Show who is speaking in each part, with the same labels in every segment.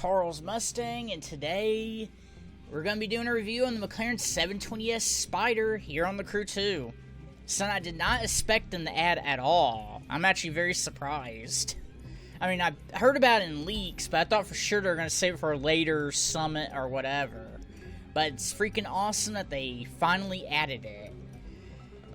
Speaker 1: Carl's Mustang, and today we're going to be doing a review on the McLaren 720S Spider here on the Crew 2. Son, I did not expect them to add at all. I'm actually very surprised. I mean, I heard about it in leaks, but I thought for sure they were going to save it for a later summit or whatever. But it's freaking awesome that they finally added it.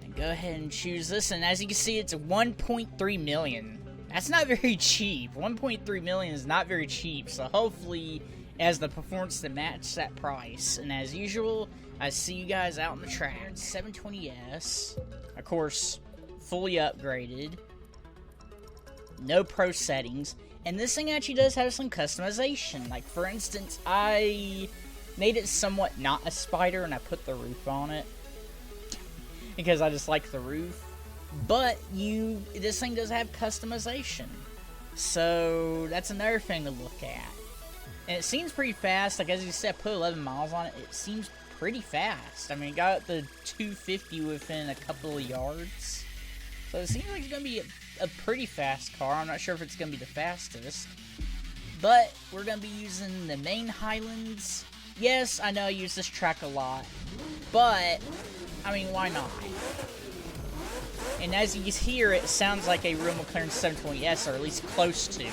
Speaker 1: And go ahead and choose this, and as you can see, it's 1.3 million. That's not very cheap. 1.3 million is not very cheap, so hopefully it has the performance to match that price. And as usual, I see you guys out in the track. 720S, of course, fully upgraded. No pro settings. And this thing actually does have some customization. Like, for instance, I made it somewhat not a Spider and I put the roof on it. Because I just like the roof. But this thing does have customization. So that's another thing to look at. And it seems pretty fast. Like, as you said, I put 11 miles on it. It seems pretty fast. I mean, it got the 250 within a couple of yards. So it seems like it's going to be a pretty fast car. I'm not sure if it's going to be the fastest. But we're going to be using the main Highlands. Yes, I know I use this track a lot. But, I mean, why not? And as you hear, it sounds like a real McLaren 720S, or at least close to it.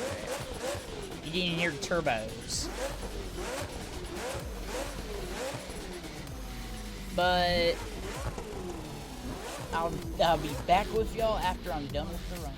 Speaker 1: You can even hear the turbos. But I'll be back with y'all after I'm done with the run.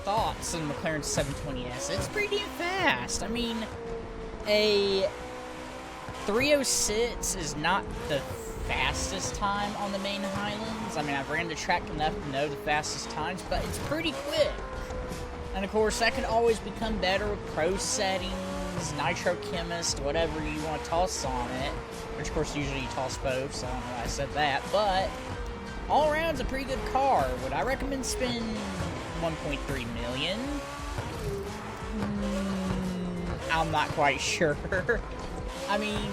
Speaker 1: thoughts on the McLaren 720S. It's pretty damn fast. I mean, A 306 is not the fastest time on the main Highlands. I mean, I've ran the track enough to know the fastest times, but it's pretty quick. And of course, that can always become better with pro settings, nitro chemist, whatever you want to toss on it. Which, of course, usually you toss both, so I don't know why I said that. But all around, it's a pretty good car. Would I recommend spending $1.3 million? I'm not quite sure. I mean,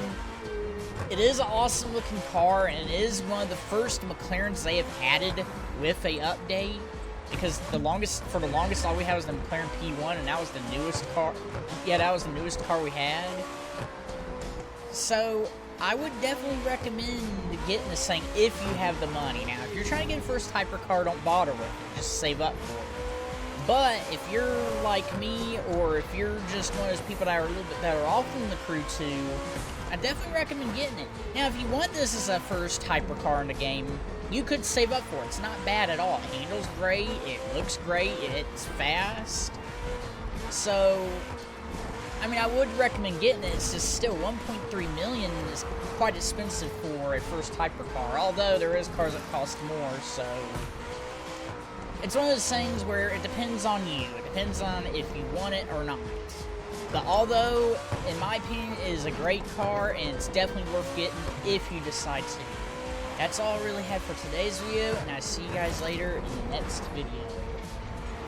Speaker 1: it is an awesome looking car, and it is one of the first McLarens they have added with a update. Because for the longest, all we had was the McLaren P1, and that was the newest car. Yeah, that was the newest car we had. So I would definitely recommend getting this thing if you have the money. Now, if you're trying to get a first hypercar, don't bother with it. Just save up for it. But if you're like me, or if you're just one of those people that are a little bit better off than the Crew 2, I definitely recommend getting it. Now, if you want this as a first hypercar in the game, you could save up for it. It's not bad at all. It handles great. It looks great. It's fast. So, I mean, I would recommend getting it. It's just still $1.3 million is quite expensive for a first hypercar. Although there is cars that cost more, so it's one of those things where it depends on you. It depends on if you want it or not. But although, in my opinion, it is a great car, and it's definitely worth getting if you decide to. That's all I really had for today's video, and I'll see you guys later in the next video.